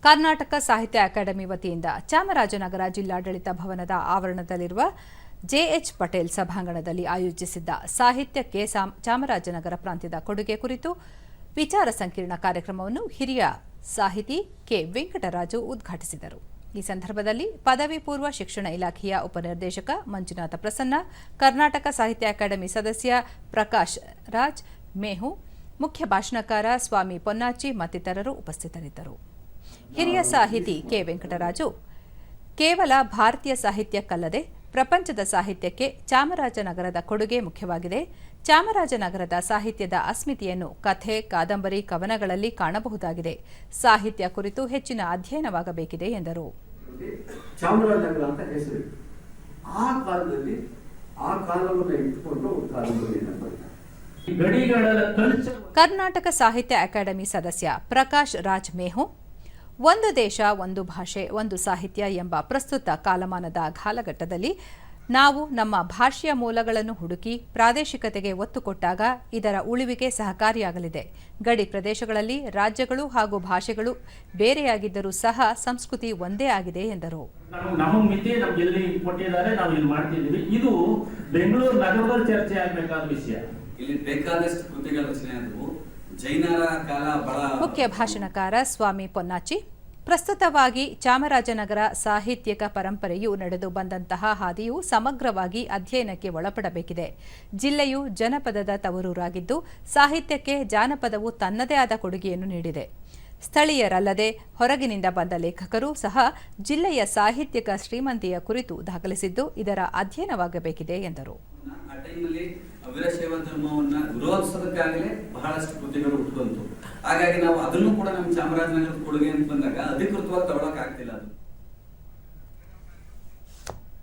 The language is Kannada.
ಕರ್ನಾಟಕ ಸಾಹಿತ್ಯ ಅಕಾಡೆಮಿ ವತಿಯಿಂದ ಚಾಮರಾಜನಗರ ಜಿಲ್ಲಾಡಳಿತ ಭವನದ ಆವರಣದಲ್ಲಿರುವ ಜೆಎಚ್ ಪಟೇಲ್ ಸಭಾಂಗಣದಲ್ಲಿ ಆಯೋಜಿಸಿದ್ದ ಸಾಹಿತ್ಯಕ್ಕೆ ಚಾಮರಾಜನಗರ ಪ್ರಾಂತ್ಯದ ಕೊಡುಗೆ ಕುರಿತು ವಿಚಾರ ಸಂಕಿರಣ ಕಾರ್ಯಕ್ರಮವನ್ನು ಹಿರಿಯ ಸಾಹಿತಿ ಕೆ ವೆಂಕಟರಾಜು ಉದ್ಘಾಟಿಸಿದರು. ಈ ಸಂದರ್ಭದಲ್ಲಿ ಪದವಿ ಪೂರ್ವ ಶಿಕ್ಷಣ ಇಲಾಖೆಯ ಉಪನಿರ್ದೇಶಕ ಮಂಜುನಾಥ ಪ್ರಸನ್ನ, ಕರ್ನಾಟಕ ಸಾಹಿತ್ಯ ಅಕಾಡೆಮಿ ಸದಸ್ಯ ಪ್ರಕಾಶ್ ರಾಜ್ ಮೇಹು, ಮುಖ್ಯ ಭಾಷಣಕಾರ ಸ್ವಾಮಿ ಪೊನ್ನಾಚಿ ಮತ್ತಿತರರು ಉಪಸ್ಥಿತರಿದ್ದರು. ಹಿರಿಯ ಸಾಹಿತಿ ಕೆ ವೆಂಕಟರಾಜು, ಕೇವಲ ಭಾರತೀಯ ಸಾಹಿತ್ಯಕ್ಕಲ್ಲದೆ ಪ್ರಪಂಚದ ಸಾಹಿತ್ಯಕ್ಕೆ ಚಾಮರಾಜನಗರದ ಕೊಡುಗೆ ಮುಖ್ಯವಾಗಿದೆ. ಚಾಮರಾಜನಗರದ ಸಾಹಿತ್ಯದ ಅಸ್ಮಿತೆಯನ್ನು ಕಥೆ, ಕಾದಂಬರಿ, ಕವನಗಳಲ್ಲಿ ಕಾಣಬಹುದಾಗಿದೆ. ಸಾಹಿತ್ಯ ಕುರಿತು ಹೆಚ್ಚಿನ ಅಧ್ಯಯನವಾಗಬೇಕಿದೆ ಎಂದರು. ಚಾಮರಾಜನಗರ ಅಂತ ಹೆಸರು. ಆ ಕಾಲದಲ್ಲಿ ಆ ಕಾಲವನ್ನು ಇಟ್ಟುಕೊಂಡು ಕಾದಂಬರಿಯನ್ನು ಬರೆದ ಕರ್ನಾಟಕ ಸಾಹಿತ್ಯ ಅಕಾಡೆಮಿ ಸದಸ್ಯ ಪ್ರಕಾಶ್ ರಾಜ್ ಮೇಹು, ಒಂದು ದೇಶ, ಒಂದು ಭಾಷೆ, ಒಂದು ಸಾಹಿತ್ಯ ಎಂಬ ಪ್ರಸ್ತುತ ಕಾಲಮಾನದ ಕಾಲಘಟ್ಟದಲ್ಲಿ ನಾವು ನಮ್ಮ ಭಾಷೆಯ ಮೂಲಗಳನ್ನು ಹುಡುಕಿ ಪ್ರಾದೇಶಿಕತೆಗೆ ಒತ್ತು ಕೊಟ್ಟಾಗ ಇದರ ಉಳಿವಿಗೆ ಸಹಕಾರಿಯಾಗಲಿದೆ. ಗಡಿ ಪ್ರದೇಶಗಳಲ್ಲಿ ರಾಜ್ಯಗಳು ಹಾಗೂ ಭಾಷೆಗಳು ಬೇರೆಯಾಗಿದ್ದರೂ ಸಹ ಸಂಸ್ಕೃತಿ ಒಂದೇ ಆಗಿದೆ ಎಂದರು. ಇದು ಬೆಂಗಳೂರು ನಗರದಲ್ಲಿ ಚರ್ಚೆ ಆಗಬೇಕಾದ ವಿಷಯ. ಇಲ್ಲಿ ಬೇಕಾದಷ್ಟು ಕೃತಿಗಳ ರಚನೆ ಆದವು. ಜೈನರ ಕಾಲ ಬಹಳ ಮುಖ್ಯ ಭಾಷಣಕಾರ ಸ್ವಾಮಿ ಪೊನ್ನಾಚಿ, ಪ್ರಸ್ತುತವಾಗಿ ಚಾಮರಾಜನಗರ ಸಾಹಿತ್ಯಿಕ ಪರಂಪರೆಯು ನಡೆದು ಬಂದಂತಹ ಹಾದಿಯು ಸಮಗ್ರವಾಗಿ ಅಧ್ಯಯನಕ್ಕೆ ಒಳಪಡಬೇಕಿದೆ. ಜಿಲ್ಲೆಯು ಜನಪದದ ತವರೂರಾಗಿದ್ದು ಸಾಹಿತ್ಯಕ್ಕೆ ಜಾನಪದವು ತನ್ನದೇ ಆದ ಕೊಡುಗೆಯನ್ನು ನೀಡಿದೆ. ಸ್ಥಳೀಯರಲ್ಲದೆ ಹೊರಗಿನಿಂದ ಬಂದ ಲೇಖಕರು ಸಹ ಜಿಲ್ಲೆಯ ಸಾಹಿತ್ಯಿಕ ಶ್ರೀಮಂತಿಯ ಕುರಿತು ದಾಖಲಿಸಿದ್ದು ಇದರ ಅಧ್ಯಯನವಾಗಬೇಕಿದೆ ಎಂದರು. ಆ ಟೈಮಲ್ಲಿ ವೀರಶೈವ ಧರ್ಮವನ್ನ ವಿರೋಧಿಸೋದಕ್ಕಾಗಲೇ ಬಹಳಷ್ಟು ಕೃತಿಗಳು ಹುಟ್ಟುವಂತು. ಹಾಗಾಗಿ ನಾವು ಅದನ್ನು ಕೂಡ ನಮ್ಮ ಚಾಮರಾಜನಗರದ ಕೊಡುಗೆ ಅಂತ ಬಂದಾಗ ಅಧಿಕೃತವಾಗಿ ತಗೊಳಕ್ ಆಗ್ತಿಲ್ಲ ಅದು.